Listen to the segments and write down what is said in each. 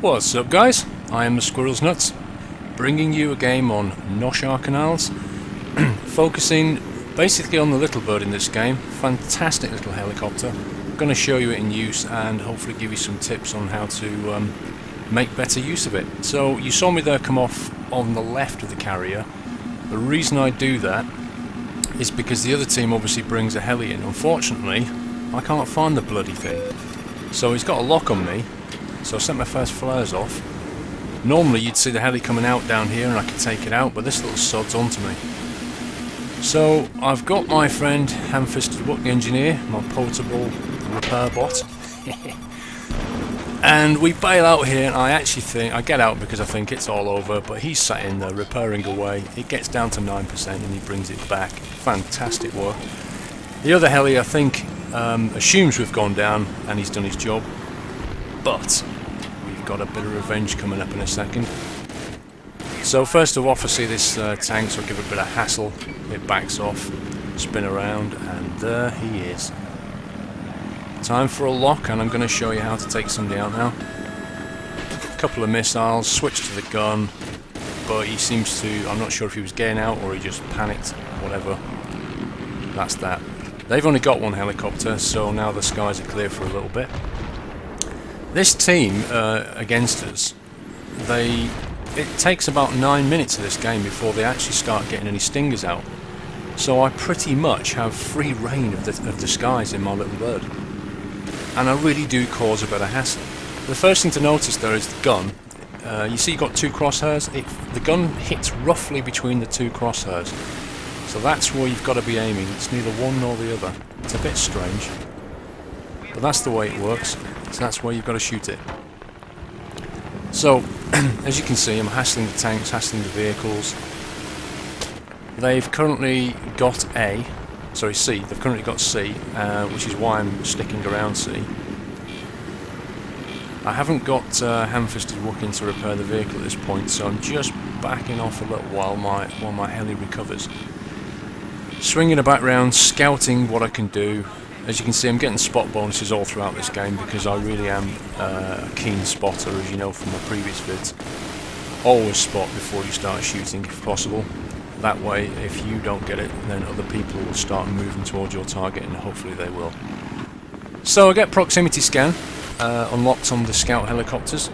What's up, guys? I am DaSquirrelsNuts, bringing you a game on Noshahr Canals, focusing basically on the little bird in this game. Fantastic little helicopter. I'm going to show you it in use and hopefully give you some tips on how to make better use of it. So you saw me there come off on the left of the carrier. The reason I do that is because the other team obviously brings a heli in. Unfortunately, I can't find the bloody thing. So he's got a lock on me. So I sent my first flares off. Normally you'd see the heli coming out down here and I could take it out, but this little sod's onto me. So I've got my friend Ham-Fisted Wook the engineer, my portable repair bot. And we bail out here, and I get out because I think it's all over, but he's sat in there repairing away. It gets down to 9% and he brings it back. Fantastic work. The other heli I think assumes we've gone down and he's done his job, but we've got a bit of revenge coming up in a second. So first of all, I see this tank, so I'll give it a bit of hassle. It backs off, spin around, and there he is. Time for a lock, and I'm going to show you how to take somebody out now. A couple of missiles, switch to the gun, but he seems to, I'm not sure if he was getting out or he just panicked, whatever. That's that. They've only got one helicopter, so now the skies are clear for a little bit. This team against us, it takes about 9 minutes of this game before they actually start getting any stingers out. So I pretty much have free reign of the skies in my little bird. And I really do cause a bit of hassle. The first thing to notice there is the gun. You see you've got two crosshairs. The gun hits roughly between the two crosshairs. So that's where you've got to be aiming. It's neither one nor the other. It's a bit strange. But that's the way it works. So that's where you've got to shoot it. So, as you can see, I'm hassling the tanks, hassling the vehicles. They've currently got C. They've currently got C, which is why I'm sticking around C. I haven't got Ham-Fisted Wook in to repair the vehicle at this point, so I'm just backing off a little while my heli recovers. Swinging it back round, scouting what I can do. As you can see, I'm getting spot bonuses all throughout this game because I really am a keen spotter, as you know from my previous vids. Always spot before you start shooting if possible. That way, if you don't get it, then other people will start moving towards your target, and hopefully they will. So I get proximity scan unlocked on the scout helicopters.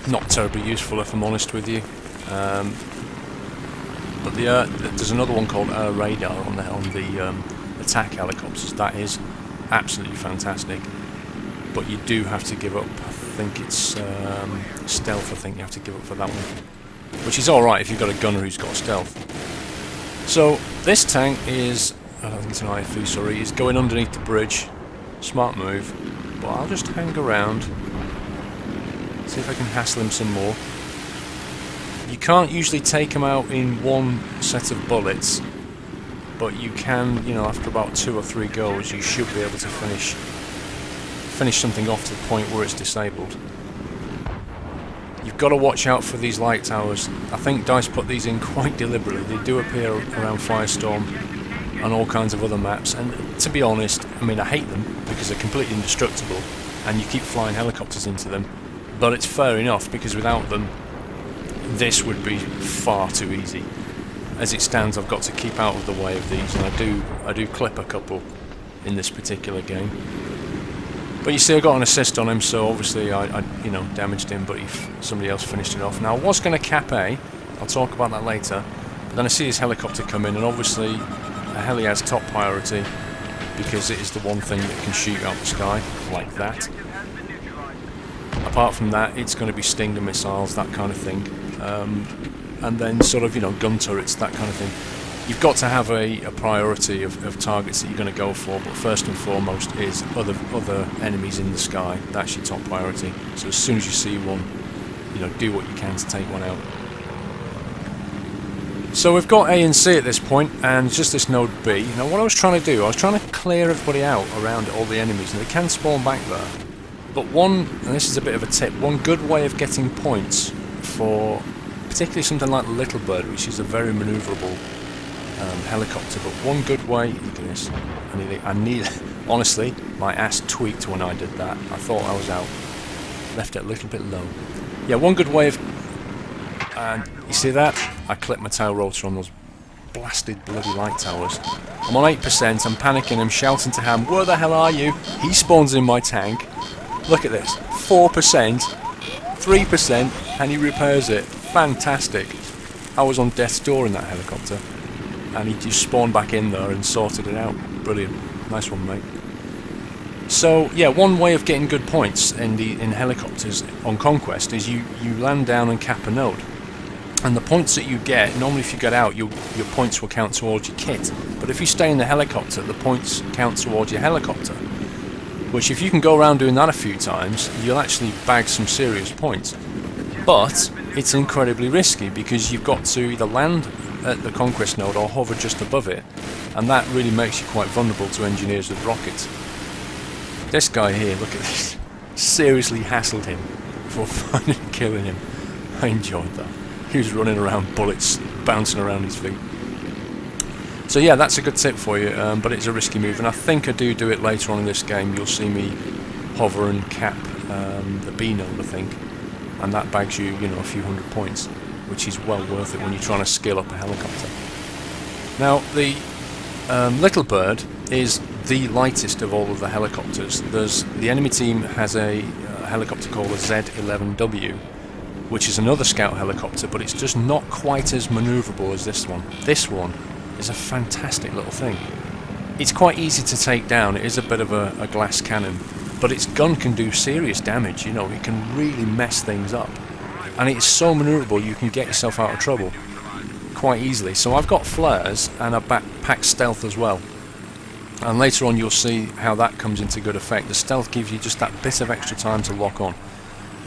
Not terribly useful if I'm honest with you. But there's another one called air radar on the attack helicopters. That is absolutely fantastic, but you do have to give up. I think it's stealth. I think you have to give up for that one, which is alright if you've got a gunner who's got stealth. So this tank is, I don't think it's an IFV, sorry, he's going underneath the bridge. Smart move, but I'll just hang around, see if I can hassle him some more. You can't usually take him out in one set of bullets, but you can, you know, after about 2 or 3 goes, you should be able to finish something off to the point where it's disabled. You've got to watch out for these light towers. I think DICE put these in quite deliberately. They do appear around Firestorm and all kinds of other maps, and to be honest, I mean, I hate them because they're completely indestructible and you keep flying helicopters into them, but it's fair enough because without them this would be far too easy. As it stands, I've got to keep out of the way of these, and I do clip a couple in this particular game. But you see, I got an assist on him, so obviously I you know, damaged him, but somebody else finished it off. Now I was going to cap A, I'll talk about that later, but then I see this helicopter come in, and obviously a heli has top priority because it is the one thing that can shoot out the sky, like that. Apart from that, it's going to be Stinger missiles, that kind of thing. And then sort of, you know, gun turrets, that kind of thing. You've got to have a priority of targets that you're going to go for, but first and foremost is other enemies in the sky. That's your top priority. So as soon as you see one, you know, do what you can to take one out. So we've got A and C at this point, and just this node B. Now what I was trying to do, I was trying to clear everybody out around all the enemies, and they can spawn back there. But one, and this is a bit of a tip, one good way of getting points for particularly something like the Little Bird, which is a very maneuverable helicopter, but one good way, look at this, I need, honestly, my ass tweaked when I did that. I thought I was out. left it a little bit low. Yeah, one good way of... And you see that? I clipped my tail rotor on those blasted bloody light towers. I'm on 8%, I'm panicking, I'm shouting to Ham, where the hell are you? He spawns in my tank. Look at this, 4%, 3%, and he repairs it. Fantastic. I was on death's door in that helicopter, and he just spawned back in there and sorted it out. Brilliant. Nice one, mate. So yeah, one way of getting good points in helicopters on Conquest is you land down and cap a node. And the points that you get, normally if you get out, your points will count towards your kit. But if you stay in the helicopter, the points count towards your helicopter. Which if you can go around doing that a few times, you'll actually bag some serious points. But it's incredibly risky because you've got to either land at the Conquest node or hover just above it. And that really makes you quite vulnerable to engineers with rockets. This guy here, look at this. Seriously hassled him for finally killing him. I enjoyed that. He was running around, bullets bouncing around his feet. So yeah, that's a good tip for you, but it's a risky move, and I think I do it later on in this game. You'll see me hover and cap the B node, I think, and that bags you, a few hundred points, which is well worth it when you're trying to skill up a helicopter. Now, the Little Bird is the lightest of all of the helicopters. The enemy team has a helicopter called a Z-11W, which is another scout helicopter, but it's just not quite as maneuverable as this one. This one is a fantastic little thing. It's quite easy to take down. It is a bit of a glass cannon, but its gun can do serious damage. It can really mess things up, and it's so maneuverable you can get yourself out of trouble quite easily. So I've got flares and a backpack stealth as well, and later on you'll see how that comes into good effect. The stealth gives you just that bit of extra time to lock on.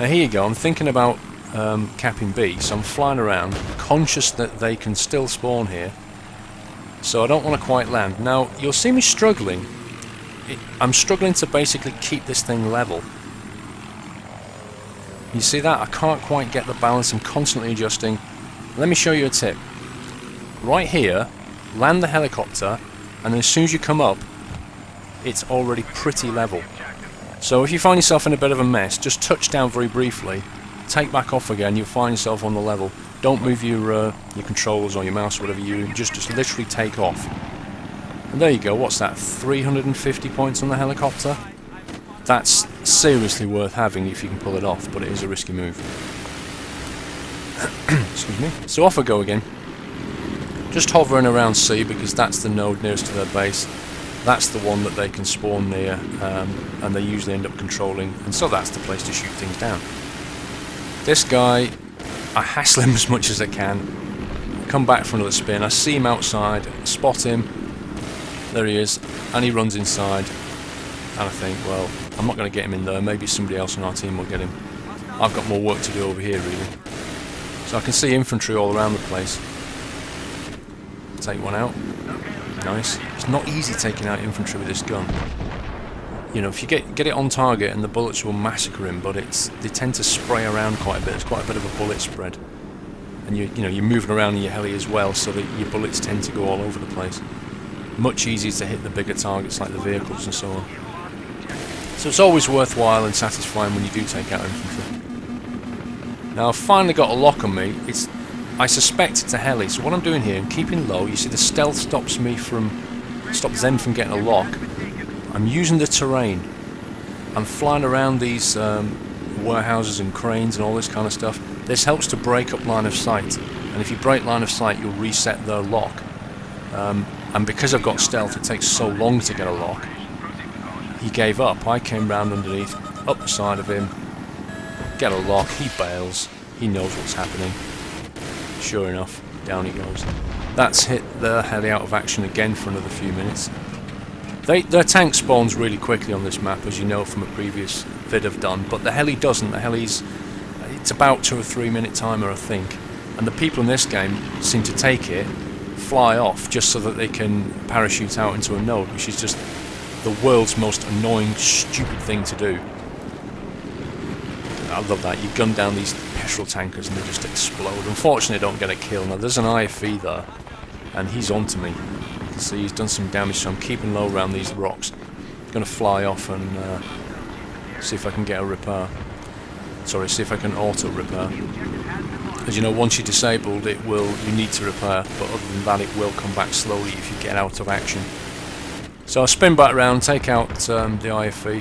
Now here you go, I'm thinking about capping B, so I'm flying around, conscious that they can still spawn here, so I don't want to quite land. Now you'll see me struggling. I'm struggling to basically keep this thing level. You see that? I can't quite get the balance. I'm constantly adjusting. Let me show you a tip. Right here, land the helicopter, and then as soon as you come up, it's already pretty level. So if you find yourself in a bit of a mess, just touch down very briefly, take back off again, you'll find yourself on the level. Don't move your controllers or your mouse or whatever you do, just literally take off. And there you go, what's that, 350 points on the helicopter? That's seriously worth having if you can pull it off, but it is a risky move. Excuse me. So off I go again. Just hovering around C because that's the node nearest to their base. That's the one that they can spawn near, and they usually end up controlling, and so that's the place to shoot things down. This guy, I hassle him as much as I can. Come back for another spin. I see him outside, spot him. There he is, and he runs inside. And I think, well, I'm not going to get him in there. Maybe somebody else on our team will get him. I've got more work to do over here, really. So I can see infantry all around the place. Take one out. Nice. It's not easy taking out infantry with this gun. If you get it on target and the bullets will massacre him, but they tend to spray around quite a bit. It's quite a bit of a bullet spread, and you're moving around in your heli as well, so that your bullets tend to go all over the place. Much easier to hit the bigger targets like the vehicles and so on. So it's always worthwhile and satisfying when you do take out infantry. Now I've finally got a lock on me. I suspect it's a heli, so what I'm doing here, I'm keeping low. You see the stealth stops them from getting a lock. I'm using the terrain. I'm flying around these warehouses and cranes and all this kind of stuff. This helps to break up line of sight, and if you break line of sight you'll reset their lock. And because I've got stealth, it takes so long to get a lock. He gave up. I came round underneath, up the side of him, get a lock, he bails, he knows what's happening. Sure enough, down he goes. That's hit the heli out of action again for another few minutes. Their tank spawns really quickly on this map, as you know from a previous vid I've done, but the heli doesn't. The heli's, it's about 2 or 3 minute timer, I think. And the people in this game seem to take it, fly off, just so that they can parachute out into a node, which is just the world's most annoying, stupid thing to do. I love that. You gun down these petrol tankers and they just explode. Unfortunately, I don't get a kill. Now, there's an IFE there, and he's onto me. You can see he's done some damage, so I'm keeping low around these rocks. I'm going to fly off and see if I can get a repair. Sorry, see if I can auto repair. As you know, once you're disabled, you need to repair, but other than that, it will come back slowly if you get out of action. So I'll spin back around, take out the IFE. I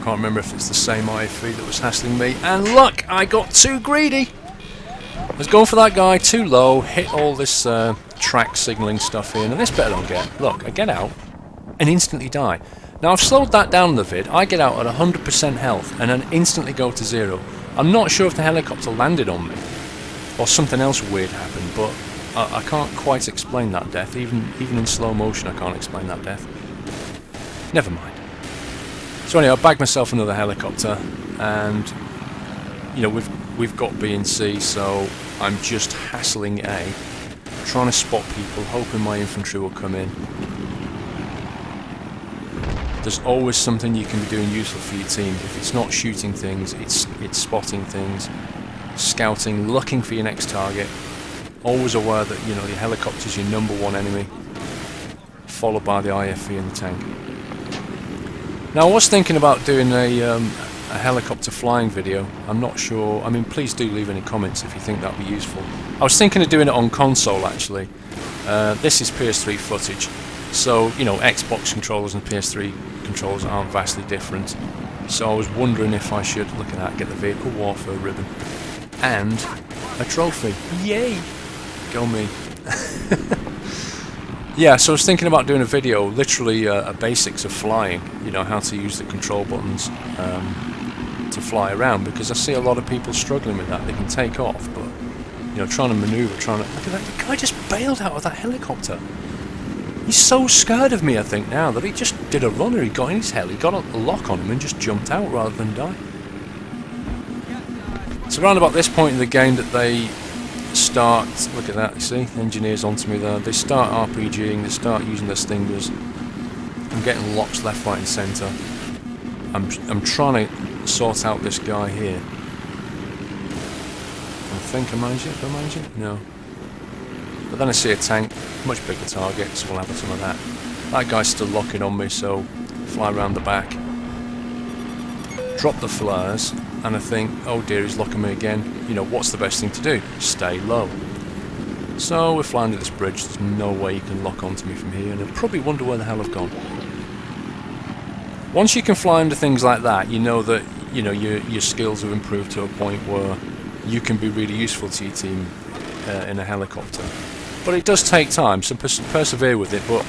can't remember if it's the same IFE that was hassling me. And look, I got too greedy. I was going for that guy too low, hit all this track signalling stuff here, and this bit I don't get. Look, I get out and instantly die. Now I've slowed that down in the vid. I get out at 100% health and then instantly go to 0. I'm not sure if the helicopter landed on me or something else weird happened, but I can't quite explain that death. Even in slow motion, I can't explain that death. Never mind. So anyway, I bagged myself another helicopter, and you know we've got B and C, so I'm just hassling A, trying to spot people, hoping my infantry will come in. There's always something you can be doing useful for your team. If it's not shooting things, it's spotting things, scouting, looking for your next target. Always aware that the helicopter's your #1 enemy, followed by the IFE and the tank. Now I was thinking about doing a helicopter flying video. I'm not sure. I mean, please do leave any comments if you think that'd be useful. I was thinking of doing it on console actually. This is PS3 footage, so Xbox controllers and PS3 controllers aren't vastly different. So I was wondering if I should look at that, get the vehicle warfare ribbon and a trophy. Yay! Go me. Yeah, so I was thinking about doing a video, literally a basics of flying, how to use the control buttons to fly around, because I see a lot of people struggling with that. They can take off, but trying to maneuver, look at that, the guy just bailed out of that helicopter. He's so scared of me, I think, now, that he just did a runner. He got in his heli, got a lock on him and just jumped out rather than die. So around about this point in the game that they start, look at that, you see, engineers onto me there, they start RPGing, they start using their stingers. I'm getting locks left, right and centre. I'm trying to sort out this guy here. I think I managed it, did I manage it? No. But then I see a tank, much bigger target, so we'll have some of that. That guy's still locking on me, so fly around the back. Drop the flares, and I think, oh dear, he's locking me again. What's the best thing to do? Stay low. So we're flying to this bridge, there's no way you can lock onto me from here, and I'll probably wonder where the hell I've gone. Once you can fly into things like that, you know that your skills have improved to a point where you can be really useful to your team in a helicopter. But it does take time, so persevere with it. But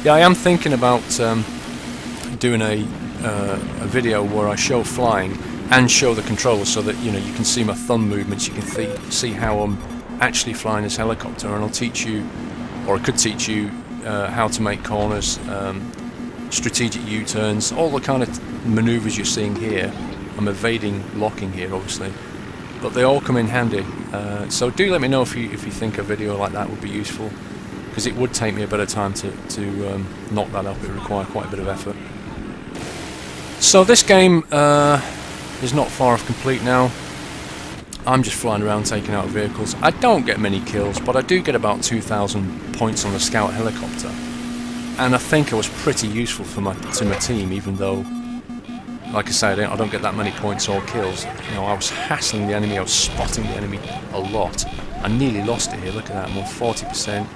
yeah, I am thinking about doing a video where I show flying and show the controls, so that you can see my thumb movements, you can see how I'm actually flying this helicopter, and I'll teach you, or I could teach you how to make corners, strategic U-turns, all the kind of maneuvers you're seeing here. I'm evading locking here obviously, but they all come in handy. So do let me know if you think a video like that would be useful, because it would take me a bit of time to knock that up. It would require quite a bit of effort. So this game is not far off complete now. I'm just flying around taking out vehicles. I don't get many kills, but I do get about 2,000 points on the scout helicopter, and I think I was pretty useful to my team, even though, like I said, I don't get that many points or kills. I was hassling the enemy, I was spotting the enemy a lot. I nearly lost it here, look at that, I'm on 40%.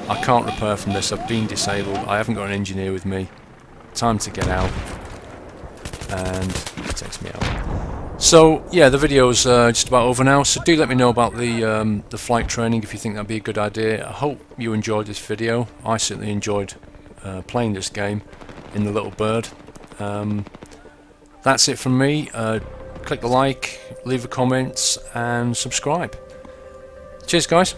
I can't repair from this, I've been disabled, I haven't got an engineer with me. Time to get out. And it takes me out. So yeah, the video's just about over now, so do let me know about the flight training if you think that'd be a good idea. I hope you enjoyed this video. I certainly enjoyed playing this game in the Little Bird. That's it from me. Click the like, leave a comment and subscribe. Cheers guys.